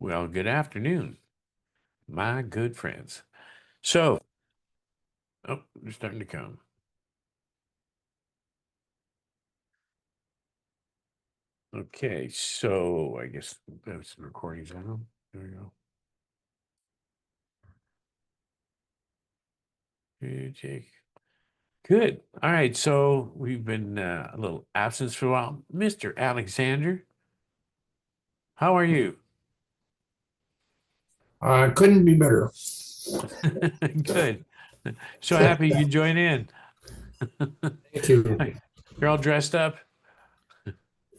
Well, good afternoon, my good friends. So, oh, they're starting to come. Okay, so I guess that's the recording's on. There we go. Hey, Jake. Good. All right, so we've been a little absence for a while. Mr. Alexander, how are you? Couldn't be better. Good. So happy you join in. Thank you. You're all dressed up?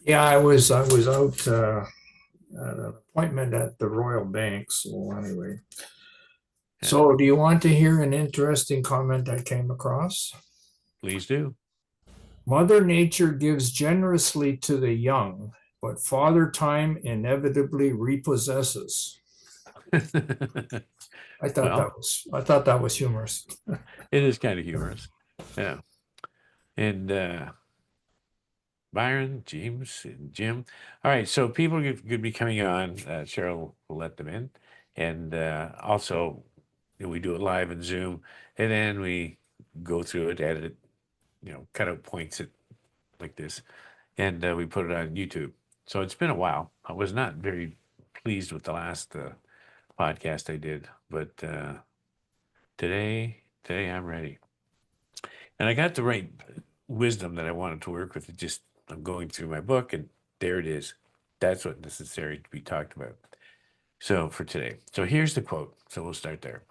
Yeah, I was out at an appointment at the Royal Bank. So anyway, Yeah, so do you want to hear an interesting comment I came across? please do. Mother Nature gives generously to the young, but Father Time inevitably repossesses. Well, I thought that was humorous. it is kind of humorous. Yeah. And Byron, James, and Jim. All right, so people could be coming on. Cheryl will let them in, and also we do it live in Zoom, and then we go through it, edit it, cut out points it like this, and we put it on YouTube. So it's been a while. I was not very pleased with the last podcast I did, but today I'm ready, and I got the right wisdom that I wanted to work with. It just I'm going through my book, and there it is. That's what necessary to be talked about. So for today, so here's the quote. So we'll start there.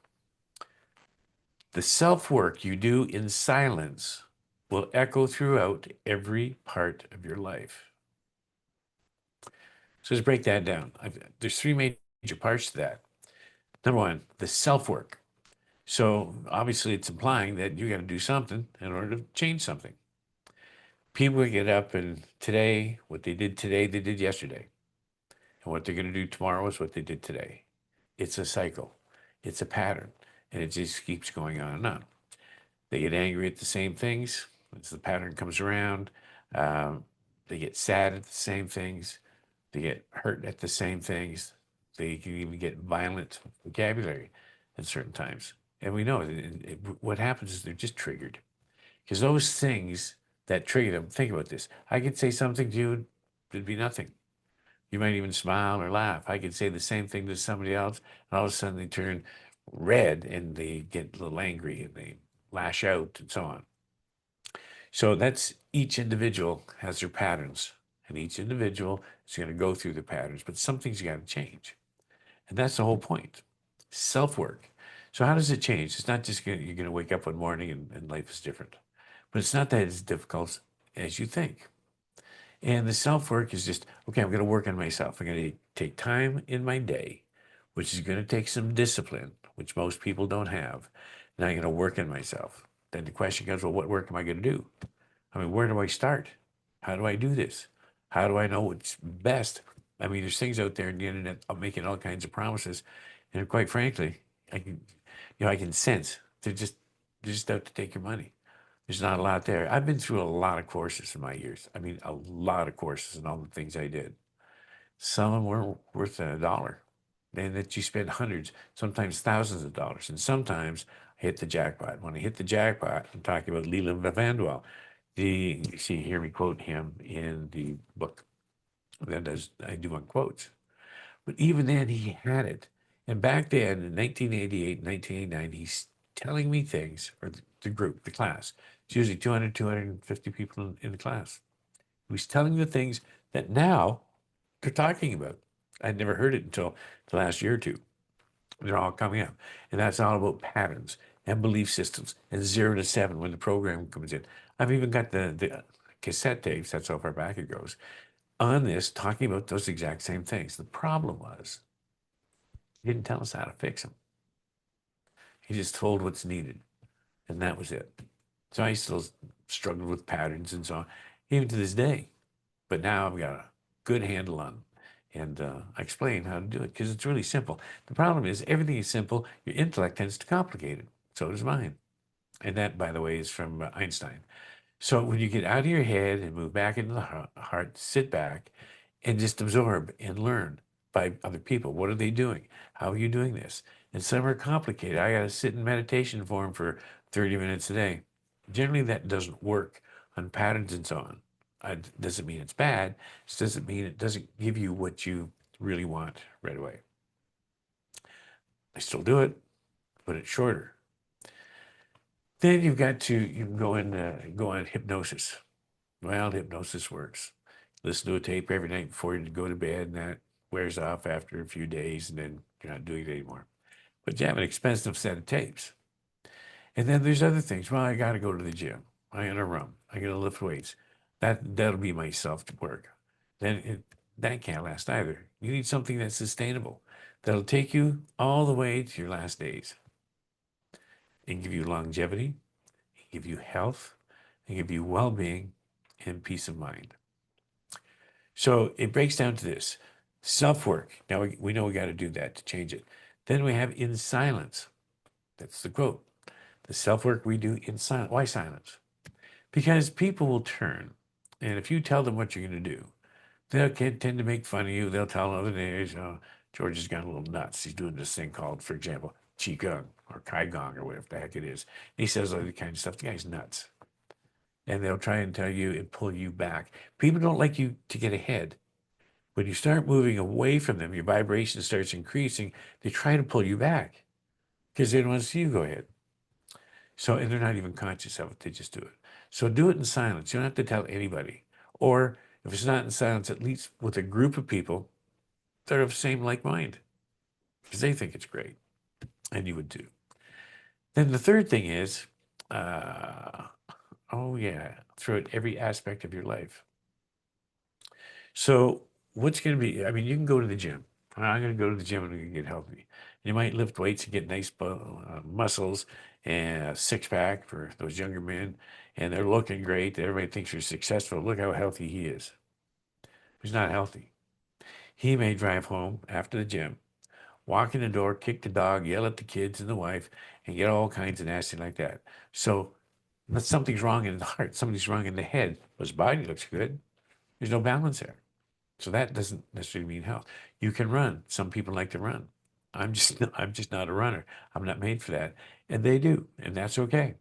The self work you do in silence will echo throughout every part of your life. So let's break that down. There's three major parts to that. Number one, the self work. So obviously, it's implying that you got to do something in order to change something. People get up and today, what they did today, they did yesterday. And what they're going to do tomorrow is what they did today. It's a cycle, it's a pattern, and it just keeps going on and on. They get angry at the same things as the pattern comes around. They get sad at the same things. They get hurt at the same things. They can even get violent vocabulary at certain times. And we know what happens is they're just triggered because those things that trigger them. Think about this. I could say something to you, it'd be nothing. You might even smile or laugh. I could say the same thing to somebody else, and all of a sudden they turn red and they get a little angry and they lash out and so on. So that's each individual has their patterns, and each individual is going to go through the patterns, but some things you got to change. And that's the whole point. Self work. So, how does it change? It's not just you're going to wake up one morning and life is different, but it's not that as difficult as you think. And the self work is just, okay, I'm going to work on myself. I'm going to take time in my day, which is going to take some discipline, which most people don't have. And I'm going to work on myself. Then the question comes, well, what work am I going to do? I mean, where do I start? How do I do this? How do I know what's best? I mean, there's things out there in the internet making all kinds of promises. And quite frankly, I can, I can sense they're just out to take your money. There's not a lot there. I've been through a lot of courses in my years. I mean, a lot of courses and all the things I did. Some of them were worth a dollar, and that you spend hundreds, sometimes thousands of dollars, and sometimes I hit the jackpot. When I hit the jackpot, I'm talking about Leland Van. You see, hear me quote him in the book. That does I do on quotes, but even then he had it. And back then in 1988, 1989, he's telling me things, or the group, the class. It's usually 200, 250 people in the class. He was telling the things that now they're talking about. I'd never heard it until the last year or two. They're all coming up. And that's all about patterns and belief systems and 0 to 7 when the program comes in. I've even got the cassette tapes, that's how far back it goes, on this talking about those exact same things. The problem was he didn't tell us how to fix them. He just told what's needed, and that was it. So I still struggled with patterns and so on, even to this day. But now I've got a good handle on and I explain how to do it because it's really simple. The problem is everything is simple. Your intellect tends to complicate it. So does mine. And that, by the way, is from Einstein. So when you get out of your heart and move back into the heart, sit back and just absorb and learn. by other people. What are they doing? How are you doing this? And some are complicated. I got to sit in meditation form for 30 minutes a day. Generally, that doesn't work on patterns and so on. It doesn't mean it's bad. It doesn't mean it doesn't give you what you really want right away. I still do it, but it's shorter. Then you can go on hypnosis. Well, hypnosis works. Listen to a tape every night before you go to bed, and that wears off after a few days, and then you're not doing it anymore. But you have an expensive set of tapes. And then there's other things. Well, I got to go to the gym. I got to run. I got to lift weights. That'll be my self work. That can't last either. You need something that's sustainable. That'll take you all the way to your last days and give you longevity, give you health, and give you well-being and peace of mind. So it breaks down to this self-work. Now we know we got to do that to change it. Then we have in silence. That's the quote. The self-work we do in silence. Why silence? Because people will turn. And if you tell them what you're going to do, they'll tend to make fun of you. They'll tell other days, oh, George has gone a little nuts. He's doing this thing called, for example, Qigong or Qigong or whatever the heck it is. And he says all that kind of stuff. The guy's nuts. And they'll try and tell you and pull you back. People don't like you to get ahead. When you start moving away from them, your vibration starts increasing. They try to pull you back because they don't want to see you go ahead. So, and they're not even conscious of it. They just do it. So do it in silence. You don't have to tell anybody. Or if it's not in silence, at least with a group of people that are of the same like mind because they think it's great and you would too. Then the third thing is, throughout every aspect of your life. So what's going to be, I mean, you can go to the gym. I'm going to go to the gym and I'm going to get healthy. You might lift weights and get nice muscles and a six pack for those younger men. And they're looking great. Everybody thinks you're successful. Look how healthy he is. He's not healthy. He may drive home after the gym, walk in the door, kick the dog, yell at the kids and the wife, and get all kinds of nasty like that. So something's wrong in the heart. Something's wrong in the head. His body looks good. There's no balance there. So that doesn't necessarily mean health. You can run. Some people like to run. I'm just not a runner. I'm not made for that. And they do, and that's okay.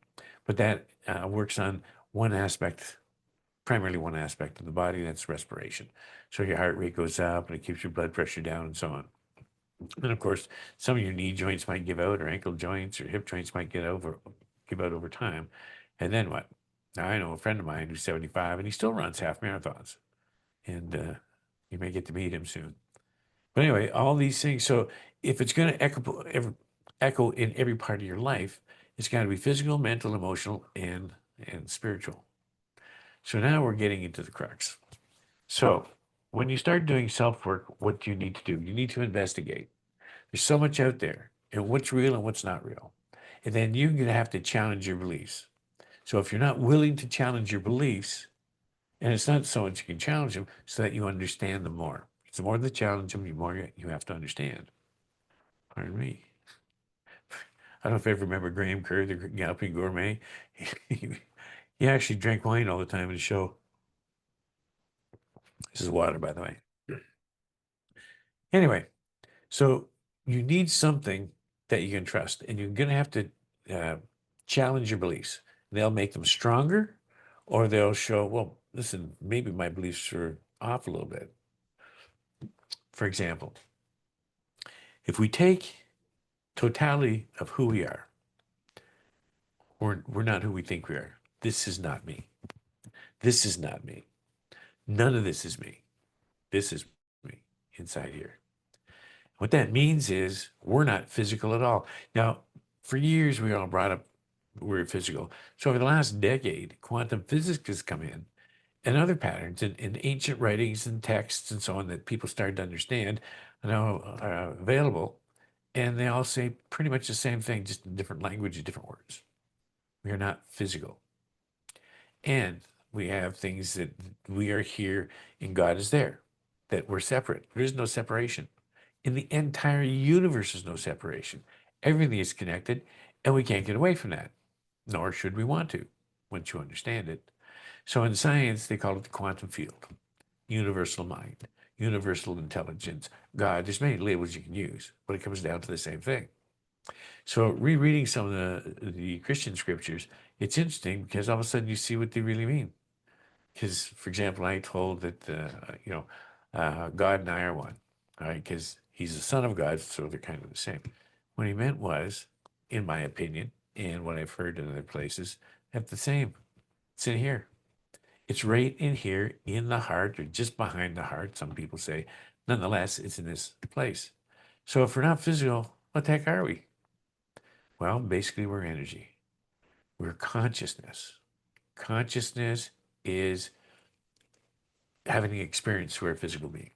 But that works on one aspect, primarily one aspect of the body, that's respiration. So your heart rate goes up and it keeps your blood pressure down and so on. And of course, some of your knee joints might give out, or ankle joints or hip joints might give out over time. And then what? Now, I know a friend of mine who's 75 and he still runs half marathons. And you may get to meet him soon. But anyway, all these things. So if it's going to echo in every part of your life, it's got to be physical, mental, emotional, and spiritual. So now we're getting into the crux. So when you start doing self-work, what do you need to do? You need to investigate. There's so much out there, and what's real and what's not real. And then you're going to have to challenge your beliefs. So if you're not willing to challenge your beliefs, and it's not so much you can challenge them, so that you understand them more. The more they challenge them, the more you have to understand. Pardon me. I don't know if you ever remember Graham Kerr, the Galloping Gourmet. He actually drank wine all the time in the show. This is water, by the way. Anyway, so you need something that you can trust, and you're going to have to challenge your beliefs. They'll make them stronger, or they'll show, well, listen, maybe my beliefs are off a little bit. For example, if we take totality of who we are, we're not who we think we are. This is not me. This is not me. None of this is me. This is me inside here. What that means is we're not physical at all. Now, for years, we were all brought up we're physical. So over the last decade, quantum physics has come in and other patterns in ancient writings and texts and so on that people started to understand are now available. And they all say pretty much the same thing, just in different language, different words. We are not physical. And we have things that we are here and God is there, that we're separate. There is no separation. In the entire universe, there's no separation. Everything is connected, and we can't get away from that, nor should we want to, once you understand it. So in science, they call it the quantum field, universal mind. universal intelligence, God. There's many labels you can use, but it comes down to the same thing. So rereading some of the Christian scriptures, it's interesting because all of a sudden you see what they really mean. Because, for example, I told that God and I are one, all right? Because he's the son of God, so they're kind of the same. What he meant was, in my opinion, and what I've heard in other places, have the same. It's in here. It's right in here, in the heart, or just behind the heart. Some people say, nonetheless, it's in this place. So if we're not physical, what the heck are we? Well, basically, we're energy. We're consciousness. Consciousness is having an experience through our physical being.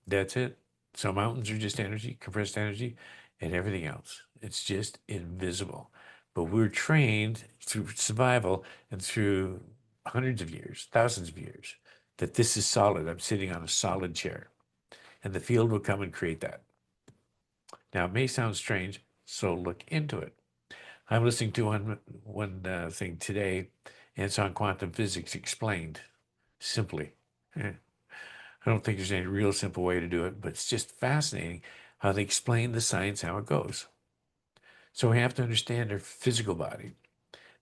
That's it. So mountains are just energy, compressed energy, and everything else. It's just invisible. But we're trained through survival and through hundreds of years, thousands of years, that this is solid. I'm sitting on a solid chair. And the field will come and create that. Now, it may sound strange, so look into it. I'm listening to one thing today, and it's on quantum physics explained simply. I don't think there's any real simple way to do it, but it's just fascinating how they explain the science, how it goes. So we have to understand our physical body,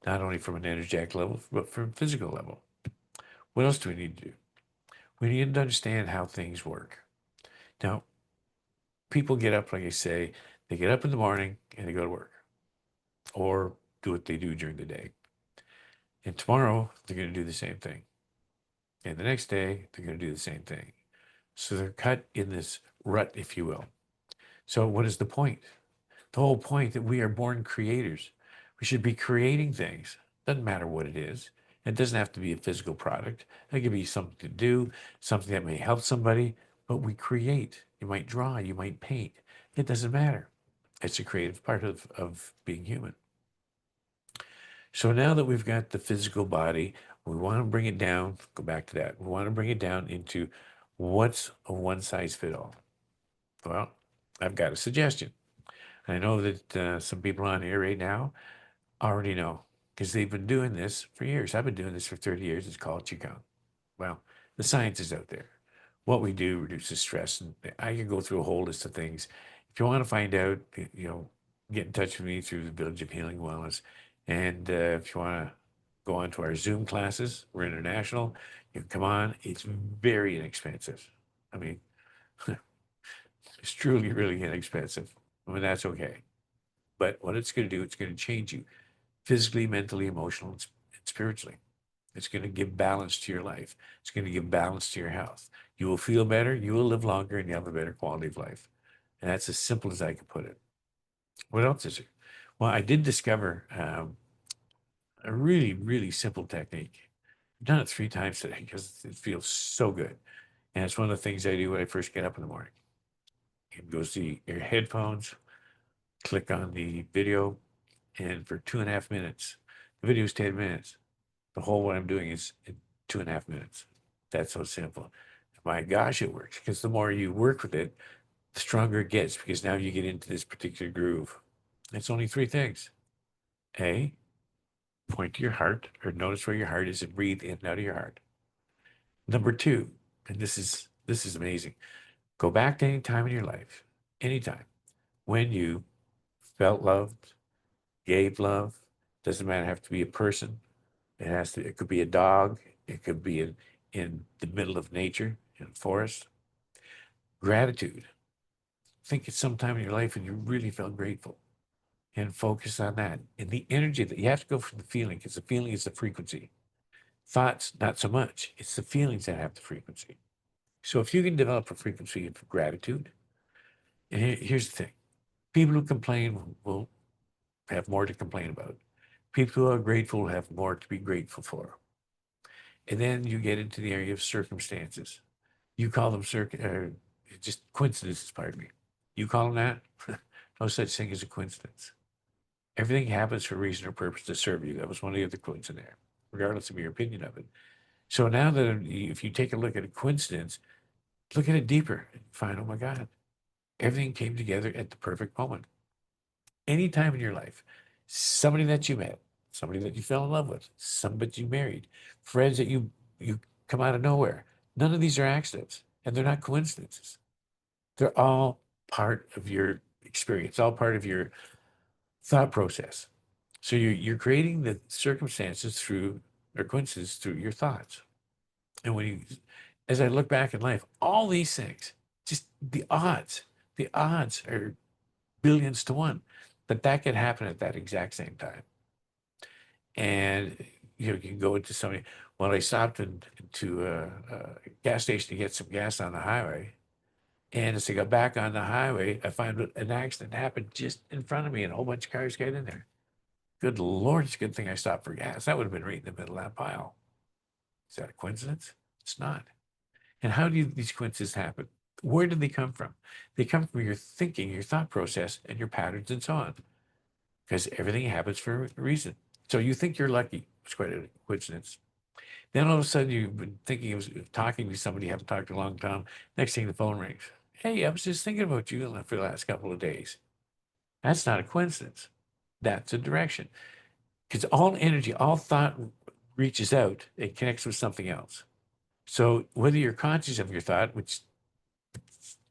not only from an energetic level, but from a physical level. What else do we need to do? We need to understand how things work. Now, people get up, like I say, they get up in the morning and they go to work or do what they do during the day. And tomorrow, they're going to do the same thing. And the next day, they're going to do the same thing. So they're cut in this rut, if you will. So what is the point? The whole point that we are born creators. We should be creating things. Doesn't matter what it is. It doesn't have to be a physical product. It could be something to do, something that may help somebody, but we create. You might draw, you might paint. It doesn't matter. It's a creative part of being human. So now that we've got the physical body, we want to bring it down, go back to that. We want to bring it down into what's a one size fit all. Well, I've got a suggestion. I know that some people on here right now already know because they've been doing this for years. I've been doing this for 30 years. It's called Qigong. Well, the science is out there. What we do reduces stress. And I can go through a whole list of things. If you want to find out, get in touch with me through the Village of Healing Wellness. And if you want to go on to our Zoom classes, we're international. You can come on. It's very inexpensive. I mean, it's truly, really inexpensive. I mean, that's okay. But what it's going to do, it's going to change you physically, mentally, emotionally, and spiritually. It's going to give balance to your life. It's going to give balance to your health. You will feel better, you will live longer, and you have a better quality of life. And that's as simple as I can put it. What else is there? Well, I did discover a really, really simple technique. I've done it 3 times today because it feels so good. And it's one of the things I do when I first get up in the morning. You go see your headphones, click on the video, and for 2.5 minutes, the video is 10 minutes. The whole what I'm doing is in 2.5 minutes. That's so simple. My gosh, it works because the more you work with it, the stronger it gets because now you get into this particular groove. It's only 3 things. A, point to your heart or notice where your heart is and breathe in and out of your heart. Number 2, and this is amazing. Go back to any time in your life, anytime, when you felt loved, gave love. Doesn't matter, have to be a person. It could be a dog. It could be in the middle of nature, in a forest. Gratitude. Think it's sometime in your life when you really felt grateful and focus on that. And the energy that you have to go from the feeling, because the feeling is the frequency. Thoughts, not so much. It's the feelings that have the frequency. So if you can develop a frequency of gratitude, and here's the thing. People who complain will have more to complain about. People who are grateful will have more to be grateful for. And then you get into the area of circumstances. You call them just coincidences, pardon me. You call them that? No such thing as a coincidence. Everything happens for a reason or purpose to serve you. That was one of the other quotes in there, regardless of your opinion of it. So now that if you take a look at a coincidence, look at it deeper and find, oh my God, everything came together at the perfect moment. Any time in your life, somebody that you met, somebody that you fell in love with, somebody you married, friends that you come out of nowhere. None of these are accidents, and they're not coincidences. They're all part of your experience, all part of your thought process. So you're creating the circumstances through or coincidences through your thoughts. And when you, as I look back in life, all these things, just the odds are billions to one that that could happen at that exact same time. And you can go into somebody. Well, I stopped into a gas station to get some gas on the highway, and as I got back on the highway, I find an accident happened just in front of me, and a whole bunch of cars got in there. Good Lord, it's a good thing I stopped for gas. That would have been right in the middle of that pile. Is that a coincidence? It's not. And how do these coincidences happen? Where do they come from? They come from your thinking, your thought process, and your patterns and so on. Because everything happens for a reason. So you think you're lucky. It's quite a coincidence. Then all of a sudden you've been thinking of talking to somebody you haven't talked to a long time. Next thing the phone rings. Hey, I was just thinking about you for the last couple of days. That's not a coincidence. That's a direction. Because all energy, all thought reaches out, it connects with something else. So whether you're conscious of your thought, which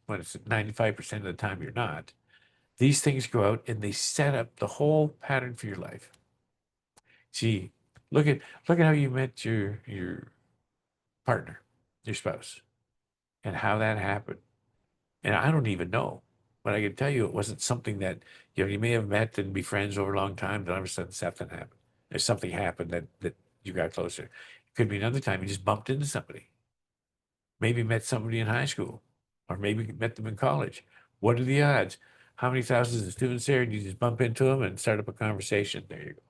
when it's 95% of the time you're not, these things go out and they set up the whole pattern for your life. See, look at how you met your partner, your spouse, and how that happened. And I don't even know, but I can tell you it wasn't something that you may have met and be friends over a long time, then all of a sudden something happened. There's something happened that you got closer. It could be another time you just bumped into somebody. Maybe met somebody in high school, or maybe met them in college. What are the odds? How many thousands of students there? And you just bump into them and start up a conversation. There you go.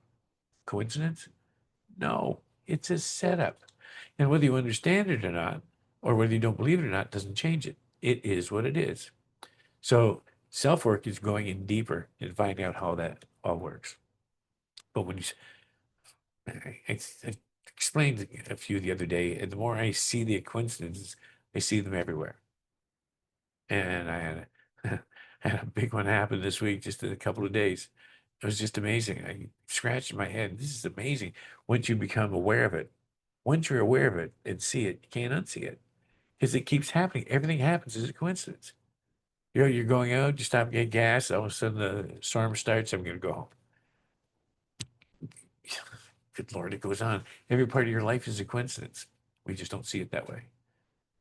Coincidence? No, it's a setup. And whether you understand it or not, or whether you don't believe it or not, doesn't change it. It is what it is. So self work is going in deeper and finding out how that all works. But when you, I explained a few the other day, and the more I see the coincidences, I see them everywhere. And I had had a big one happen this week, just in a couple of days. It was just amazing. I scratched my head. This is amazing. Once you become aware of it, once you're aware of it and see it, you can't unsee it because it keeps happening. Everything happens as a coincidence. You're going out, you stop and get gas, all of a sudden the storm starts, I'm going to go home. Good Lord, it goes on. Every part of your life is a coincidence. We just don't see it that way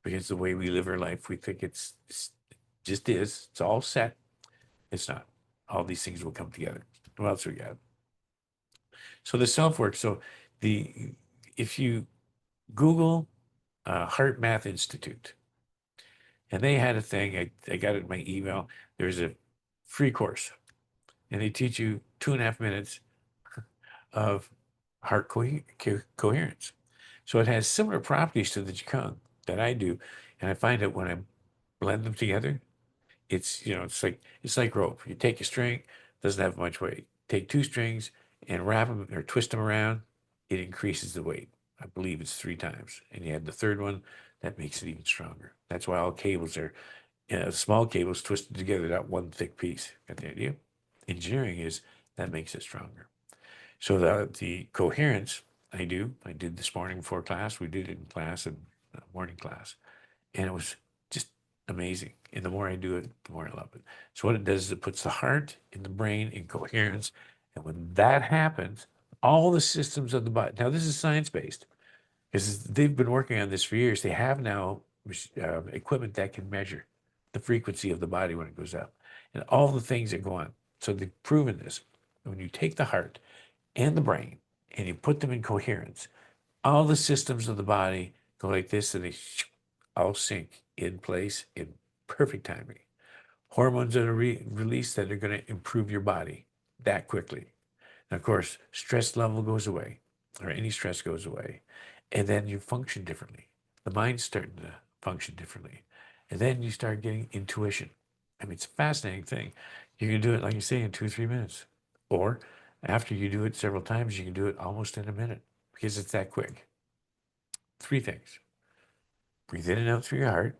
because the way we live our life, we think it's just is. It's all set. It's not. All these things will come together. What else we got? So the self work. So the if you Google Heart Math Institute, and they had a thing. I got it in my email. There's a free course, and they teach you 2.5 minutes of heart coherence. So it has similar properties to the Qigong that I do, and I find that when I blend them together, it's like rope. You take a string, doesn't have much weight. Take two strings and wrap them or twist them around, it increases the weight. I believe it's 3 times. And you add the third one, that makes it even stronger. That's why all cables are small cables twisted together, not one thick piece. Got the idea? Engineering is that makes it stronger. So the coherence I did this morning before class. We did it in class and morning class, and it was just amazing. And the more I do it, the more I love it. So what it does is it puts the heart in the brain in coherence, and when that happens, all the systems of the body. Now this is science based because they've been working on this for years. They have now equipment that can measure the frequency of the body when it goes up, and all the things that go on. So they've proven this. When you take the heart and the brain and you put them in coherence, all the systems of the body go like this and they all sync in place in perfect timing. Hormones that are released that are going to improve your body that quickly. And of course, stress level goes away, or any stress goes away. And then you function differently. The mind's starting to function differently. And then you start getting intuition. I mean, it's a fascinating thing. You can do it, like you say, in 2 or 3 minutes. Or after you do it several times, you can do it almost in a minute because it's that quick. 3 things. Breathe in and out through your heart.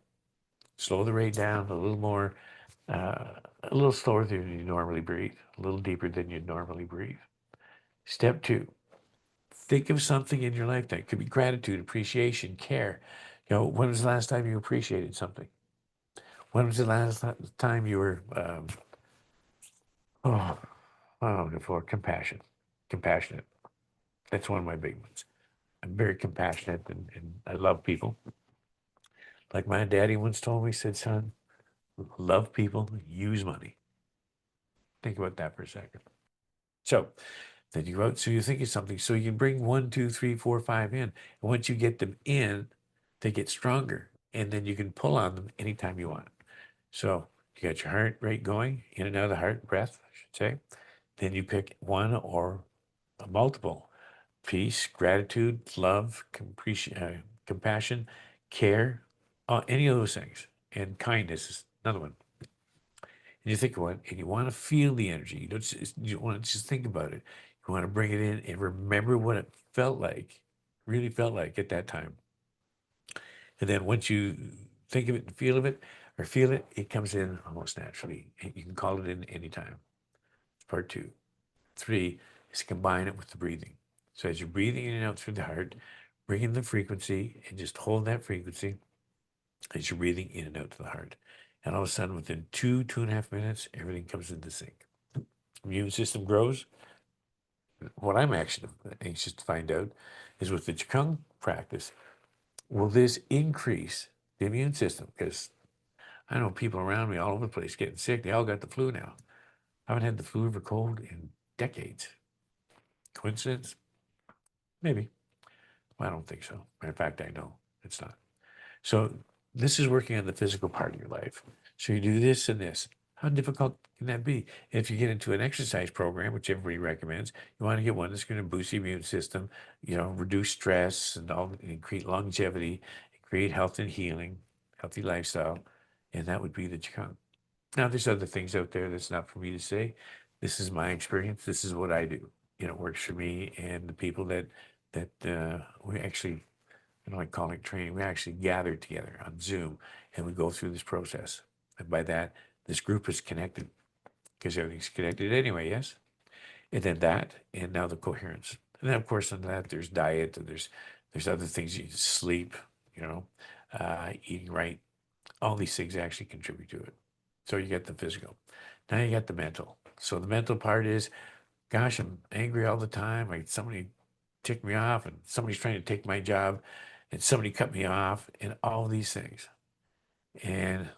Slow the rate down a little more, a little slower than you normally breathe, a little deeper than you normally breathe. Step 2, think of something in your lifetime. It could be gratitude, appreciation, care. When was the last time you appreciated something? When was the last time you were, oh, I'm looking for compassionate. That's one of my big ones. I'm very compassionate and I love people. Like my daddy once told me, he said, son, love people, use money. Think about that for a second. So then you go out, so you think of something. So you can bring one, two, three, four, five in. And once you get them in, they get stronger. And then you can pull on them anytime you want. So you got your heart rate going, in and out of the heart, breath, I should say. Then you pick one or a multiple. Peace, gratitude, love, compassion, care, any of those things. And kindness is another one. And you think about it, and you want to feel the energy. You don't want to just think about it. You want to bring it in and remember what it felt like, really felt like at that time. And then once you think of it and feel of it, or feel it, it comes in almost naturally. And you can call it in anytime. It's part two. Three is to combine it with the breathing. So as you're breathing in and out through the heart, bring in the frequency and just hold that frequency as you're breathing in and out to the heart. And all of a sudden, within 2.5 minutes, everything comes into sync. Immune system grows. What I'm actually anxious to find out is with the Qigong practice, will this increase the immune system? Because I know people around me all over the place getting sick. They all got the flu now. I haven't had the flu or cold in decades. Coincidence? Maybe. Well, I don't think so. Matter of fact, I know it's not. So this is working on the physical part of your life. So you do this and this. How difficult can that be? If you get into an exercise program, which everybody recommends, you want to get one that's going to boost the immune system, reduce stress and all, and create longevity, and create health and healing, healthy lifestyle, and that would be the Qigong. Now, there's other things out there that's not for me to say. This is my experience. This is what I do. It works for me and the people that we actually, I don't like calling it training. We actually gather together on Zoom and we go through this process. And by that, this group is connected because everything's connected anyway, yes? And then that, and now the coherence. And then, of course, on that, there's diet, and there's other things. You sleep, eating right. All these things actually contribute to it. So you get the physical. Now you got the mental. So the mental part is, gosh, I'm angry all the time. Like somebody ticked me off, and somebody's trying to take my job, and somebody cut me off, and all these things. And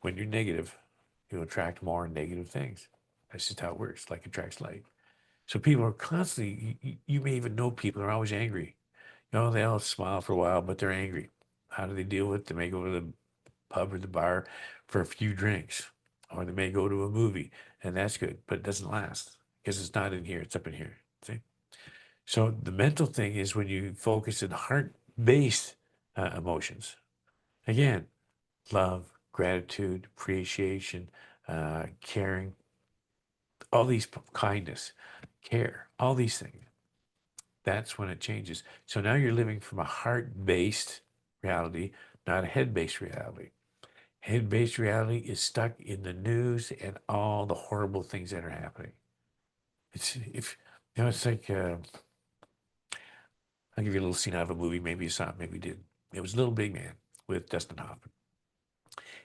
when you're negative, you attract more negative things. That's just how it works, like attracts like. So people are constantly, you may even know people are always angry. They'll smile for a while, but they're angry. How do they deal with it? They may go to the pub or the bar for a few drinks, or they may go to a movie, and that's good, but it doesn't last because it's not in here, it's up in here. See? So the mental thing is when you focus on heart-based emotions. Again, love, gratitude, appreciation, caring, all these kindness, care, all these things. That's when it changes. So now you're living from a heart-based reality, not a head-based reality. Head-based reality is stuck in the news and all the horrible things that are happening. It's like I'll give you a little scene out of a movie. Maybe you saw it, maybe you did. It was Little Big Man with Dustin Hoffman.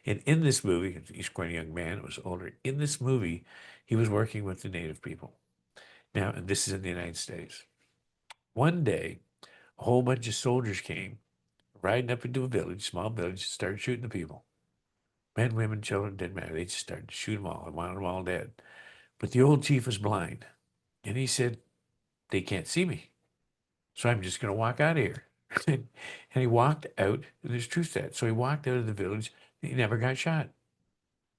And in this movie, he's quite a young man, it was older. In this movie, he was working with the native people. Now, and this is in the United States. One day, a whole bunch of soldiers came riding up into a village, small village, started shooting the people. Men, women, children, didn't matter. They just started to shoot them all. They wanted them all dead. But the old chief was blind. And he said, they can't see me. So I'm just going to walk out of here. And he walked out, and there's truth to that. So he walked out of the village. He never got shot.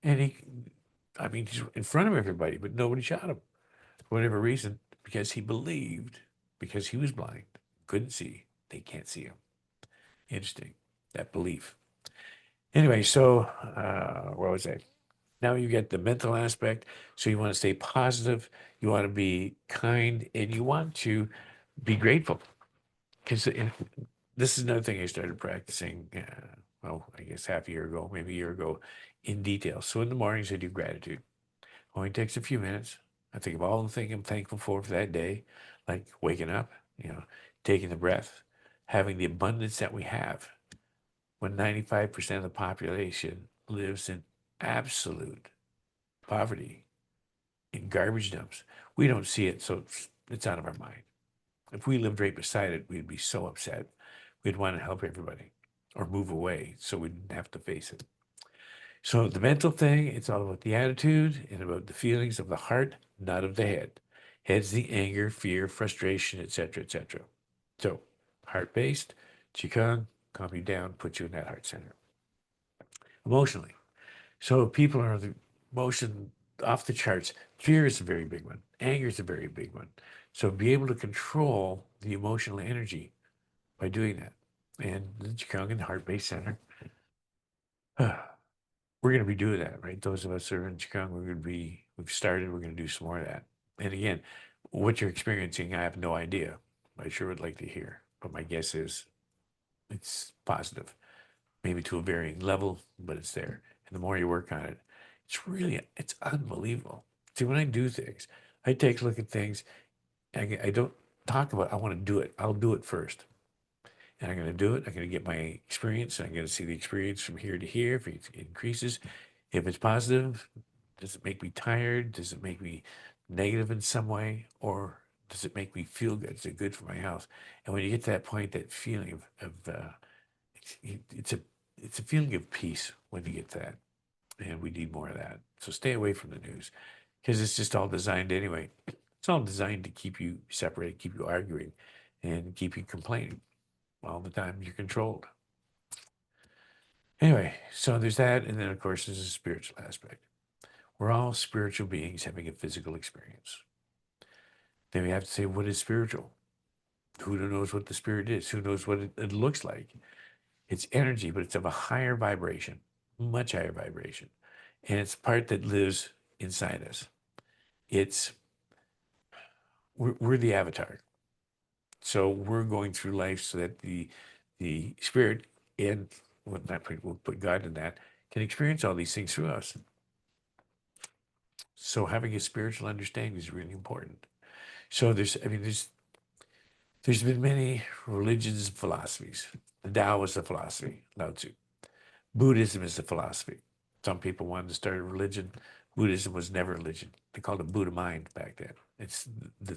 And he's in front of everybody, but nobody shot him for whatever reason, because he believed, because he was blind, couldn't see, they can't see him. Interesting, that belief. Anyway, so where was I? Now you get the mental aspect. So you want to stay positive, you want to be kind, and you want to be grateful. Because this is another thing I started practicing, I guess half a year ago, maybe a year ago, in detail. So in the mornings, I do gratitude. Only takes a few minutes. I think of all the things I'm thankful for that day, like waking up, taking the breath, having the abundance that we have. when 95% of the population lives in absolute poverty, in garbage dumps. We don't see it, so it's out of our mind. If we lived right beside it, we'd be so upset. We'd want to help everybody or move away so we didn't have to face it. So the mental thing, it's all about the attitude and about the feelings of the heart, not of the head. Head's the anger, fear, frustration, etc., etc. So heart-based, Qigong, calm you down, put you in that heart center. Emotionally. So people are the emotion off the charts. Fear is a very big one. Anger is a very big one. So be able to control the emotional energy by doing that. And the Qigong and Heart-Based Center, we're going to be doing that, right? Those of us that are in Qigong, we've started, we're going to do some more of that. And again, what you're experiencing, I have no idea. I sure would like to hear. But my guess is it's positive, maybe to a varying level, but it's there. And the more you work on it, it's unbelievable. See, when I do things, I take a look at things. I don't talk about, I want to do it. I'll do it first. And I'm going to do it. I'm going to get my experience. And I'm going to see the experience from here to here. If it increases, if it's positive, does it make me tired? Does it make me negative in some way? Or does it make me feel good? Is it good for my health? And when you get to that point, that feeling it's a it's a feeling of peace when you get that. And we need more of that. So stay away from the news because it's just all designed anyway. It's all designed to keep you separated, keep you arguing, and keep you complaining all the time. You're controlled. Anyway, so there's that. And then, of course, there's a spiritual aspect. We're all spiritual beings having a physical experience. Then we have to say, what is spiritual? Who knows what the spirit is? Who knows what it looks like? It's energy, but it's of a higher vibration, much higher vibration. And it's part that lives inside us. It's we're the avatar. So we're going through life so that the spirit and we'll put God in that can experience all these things through us. So having a spiritual understanding is really important. So there's been many religions and philosophies. The Tao is a philosophy, Lao Tzu. Buddhism is a philosophy. Some people wanted to start a religion. Buddhism was never a religion. They called it Buddha mind back then. It's the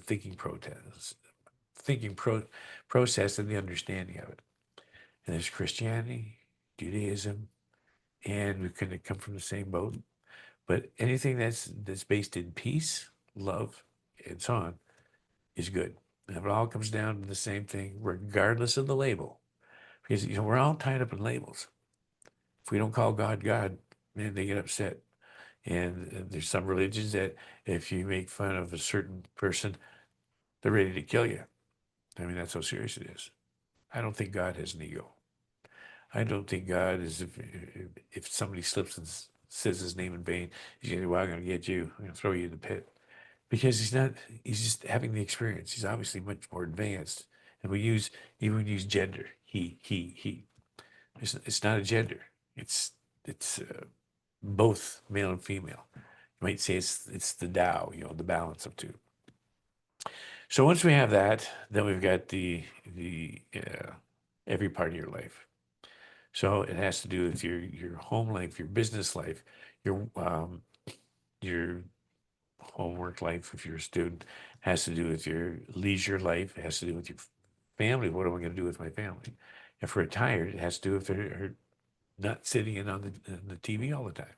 process and the understanding of it. And there's Christianity, Judaism, and we kind of come from the same boat. But anything that's based in peace, love, and so on is good. And it all comes down to the same thing, regardless of the label. Because we're all tied up in labels. If we don't call God God, man, they get upset. And there's some religions that if you make fun of a certain person, they're ready to kill you. I mean, that's how serious it is. I don't think God has an ego. I don't think God is, if somebody slips and says his name in vain, he's going to say, well, I'm going to get you. I'm going to throw you in the pit. Because he's just having the experience. He's obviously much more advanced. And we use gender, he. It's not a gender. It's both male and female. You might say it's the Tao, the balance of two. So once we have that, then we've got the every part of your life. So it has to do with your home life, your business life, your homework life if you're a student, has to do with your leisure life, it has to do with your family. What am I going to do with my family? If we're retired, it has to do with her not sitting in on the TV all the time.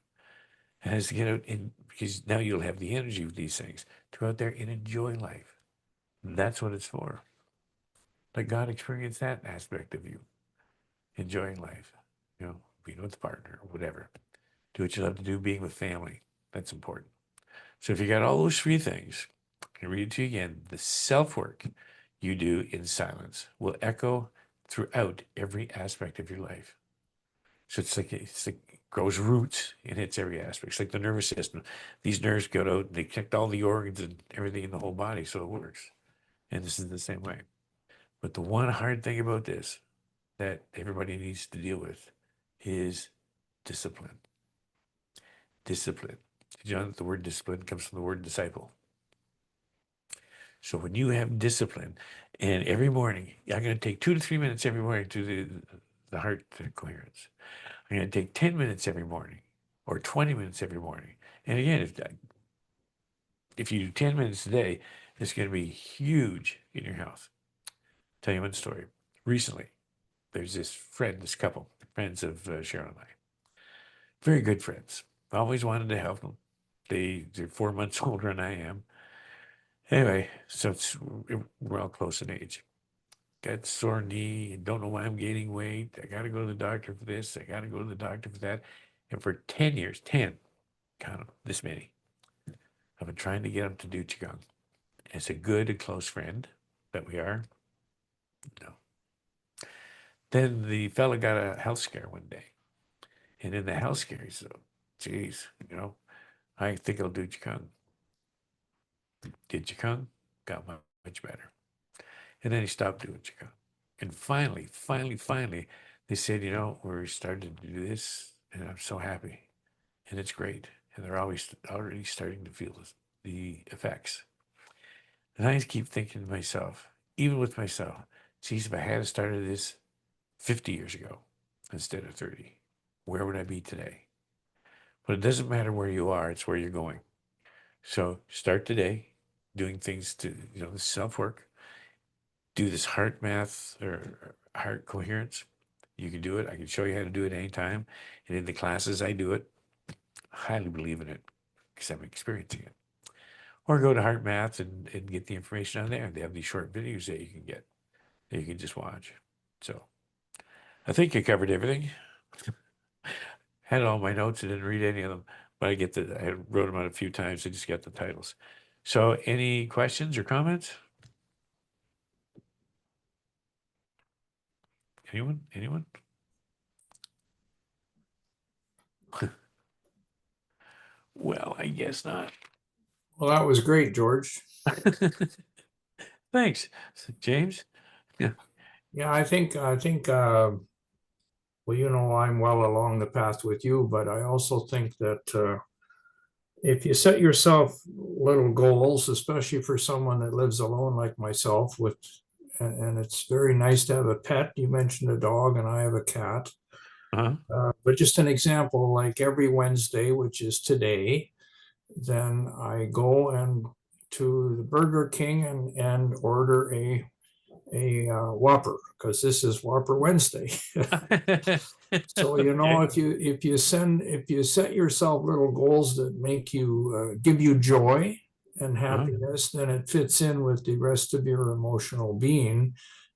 It has to get out in because now you'll have the energy of these things to go out there and enjoy life. That's what it's for. Let God experience that aspect of you, enjoying life, being with a partner or whatever. Do what you love to do, being with family. That's important. So if you got all those three things, I can read it to you again. The self-work you do in silence will echo throughout every aspect of your life. So it's like it grows roots and hits every aspect. It's like the nervous system. These nerves go out and they connect all the organs and everything in the whole body, so it works. And this is the same way. But the one hard thing about this that everybody needs to deal with is discipline. Discipline. Did you know that the word discipline comes from the word disciple? So when you have discipline, and every morning, I'm going to take 2 to 3 minutes every morning to the heart coherence. I'm going to take 10 minutes every morning or 20 minutes every morning. And again, if you do 10 minutes a day, it's going to be huge in your health. Tell you one story. Recently, there's this couple, friends of Cheryl and I, very good friends. Always wanted to help them. They're 4 months older than I am. Anyway, so we're all close in age. Got sore knee and don't know why I'm gaining weight. I got to go to the doctor for this. I got to go to the doctor for that. And for 10 years, 10, count them, this many, I've been trying to get them to do Qigong. As a good and close friend that we are, no. Then the fella got a health scare one day. And in the health scare, he said, geez, I think I'll do Qigong. Did Qigong, got much better. And then he stopped doing Qigong. And finally, they said, we're starting to do this, and I'm so happy. And it's great. And they're already starting to feel the effects. And I just keep thinking to myself, even with myself, geez, if I had started this 50 years ago instead of 30, where would I be today? But it doesn't matter where you are, it's where you're going. So start today doing things to, the self-work, do this heart math or heart coherence. You can do it. I can show you how to do it anytime. And in the classes I do it, I highly believe in it because I'm experiencing it. Or go to Heart Math and get the information on there. They have these short videos that you can get, that you can just watch. So I think I covered everything. Had all my notes. I didn't read any of them, but I wrote them out a few times. I just got the titles. So any questions or comments? Anyone? Well, I guess not. Well, that was great, George. Thanks, James. Yeah. Yeah, I think well, I'm well along the path with you, but I also think that if you set yourself little goals, especially for someone that lives alone like myself, and it's very nice to have a pet. You mentioned a dog, and I have a cat. Uh-huh. But just an example, like every Wednesday, which is today, then I go and to the Burger King and order a Whopper because this is Whopper Wednesday. So Okay. if you set yourself little goals that make you give you joy and Uh-huh. happiness, then it fits in with the rest of your emotional being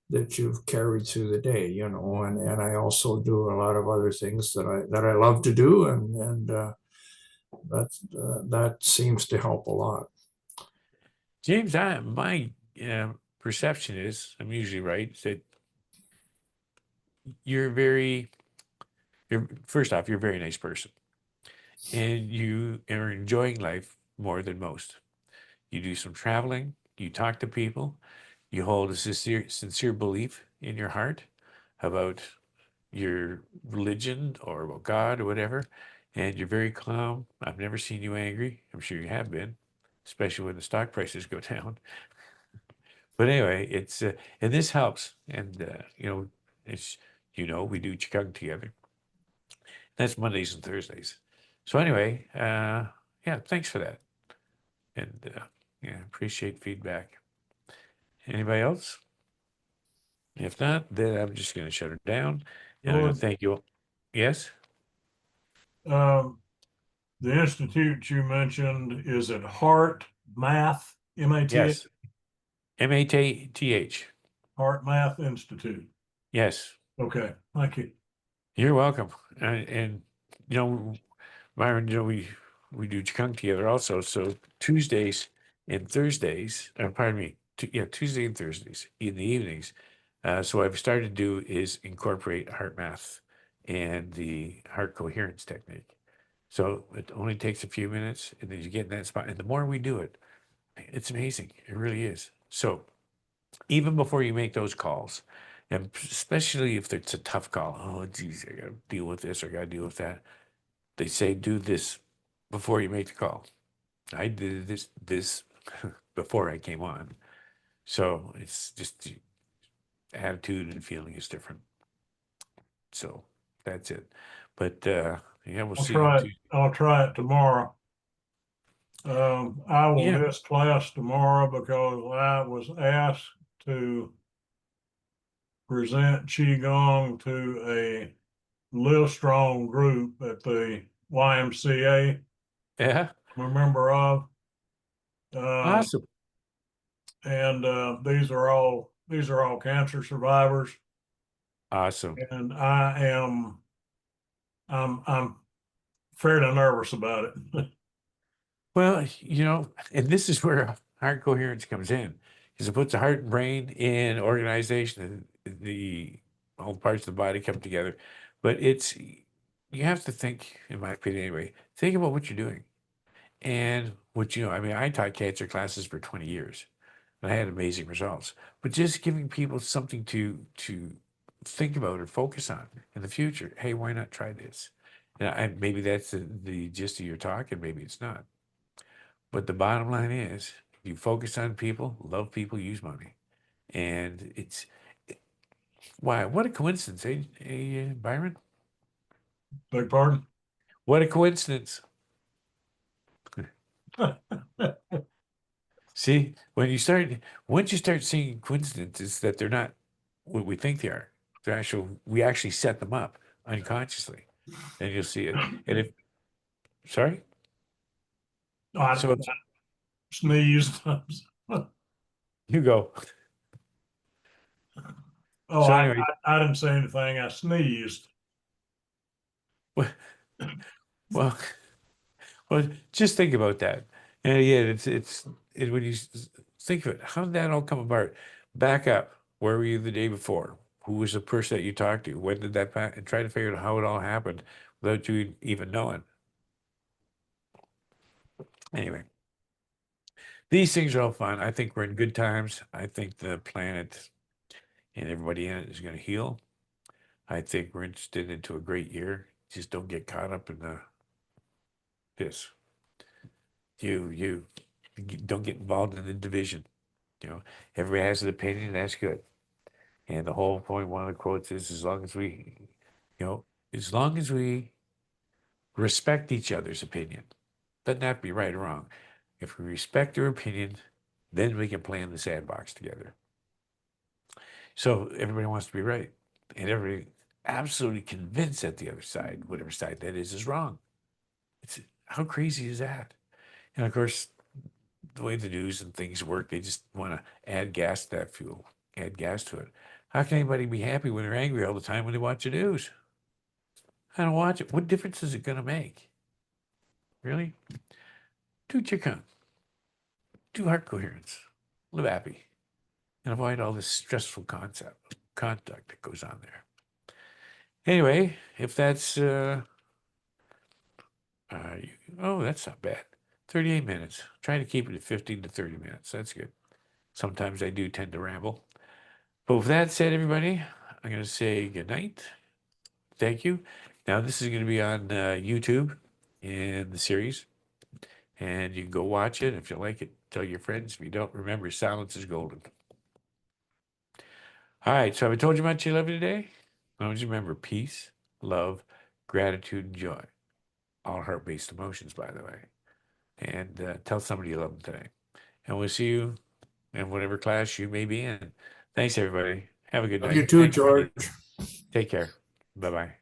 that you've carried through the day, and I also do a lot of other things that I love to do, and that seems to help a lot. James, my perception is, I'm usually right, that you're first off, you're a very nice person and you are enjoying life more than most. You do some traveling, you talk to people, you hold a sincere belief in your heart about your religion or about God or whatever, and you're very calm. I've never seen you angry. I'm sure you have been, especially when the stock prices go down. But anyway, it's and this helps, and it's we do Qigong together. That's Mondays and Thursdays. So anyway, yeah, thanks for that, and yeah, appreciate feedback. Anybody else? If not, then I'm just going to shut it down, and I'm going to George, thank you all. Yes, the institute you mentioned, is it Heart Math, MATH? yes, MATH. Heart Math Institute. Yes, Okay, thank you. you're welcome. And Myron, we do Qigong together also. So Tuesdays and Thursdays, pardon me, Tuesday and Thursdays in the evenings. So what I've started to do is incorporate heart math and the heart coherence technique. So it only takes a few minutes, and then you get in that spot. And the more we do it, it's amazing. It really is. So even before you make those calls, and especially if it's a tough call, oh geez, I got to deal with this or I got to deal with that. They say do this before you make the call. I did this before I came on. So it's just the attitude and feeling is different. So that's it. But yeah, we'll see you on Tuesday. I'll try it tomorrow. I will Yeah. miss class tomorrow because I was asked to present Qigong to a Live Strong group at the YMCA Yeah. I'm a member of. Awesome. And these are all cancer survivors. Awesome. And I'm fairly nervous about it. Well, and this is where heart coherence comes in, because it puts the heart and brain in organization, and all the parts of the body come together. But you have to think, in my opinion anyway, think about what you're doing. And I mean, I taught cancer classes for 20 years and I had amazing results. But just giving people something to think about or focus on in the future. Hey, why not try this? And maybe that's the gist of your talk, and maybe it's not. But the bottom line is, you focus on people, love people, use money. And why? What a coincidence, Byron? Beg pardon? What a coincidence. See, once you start seeing coincidences that they're not what we think they are, we actually set them up unconsciously, and you'll see it. And sorry, I so sneezed. you go. Oh, So anyway, I didn't say anything. I sneezed. well, well, just think about that. And yeah, when you think of it, how did that all come apart? Back up. Where were you the day before? Who was the person that you talked to? When did that and try to figure out how it all happened without you even knowing. Anyway, these things are all fun. I think we're in good times. I think the planet and everybody in it is going to heal. I think we're interested into a great year. Just don't get caught up in this. You don't get involved in the division. Everybody has an opinion. That's good. And the whole point, one of the quotes is, as long as we respect each other's opinion, doesn't have to be right or wrong. If we respect their opinion, then we can play in the sandbox together. So everybody wants to be right, and everybody absolutely convinced that the other side, whatever side that is wrong. How crazy is that? And of course, the way the news and things work, they just want to add gas to that fuel, add gas to it. How can anybody be happy when they're angry all the time when they watch the news? I don't watch it. What difference is it going to make? Really? Do Qigong. Do heart coherence. Live happy. And avoid all this stressful conduct that goes on there. Anyway, if that's, that's not bad. 38 minutes. Try to keep it at 15 to 30 minutes. That's good. Sometimes I do tend to ramble. But with that said, everybody, I'm going to say good night. Thank you. Now, this is going to be on YouTube in the series. And you can go watch it. If you like it, tell your friends. If you don't, remember, silence is golden. All right. So have I told you how much you love you today? Always remember peace, love, gratitude, and joy. All heart-based emotions, by the way. And tell somebody you love them today. And we'll see you in whatever class you may be in. Thanks, everybody. Have a good night. You too, Thanks, Randy. George. Take care. Bye-bye.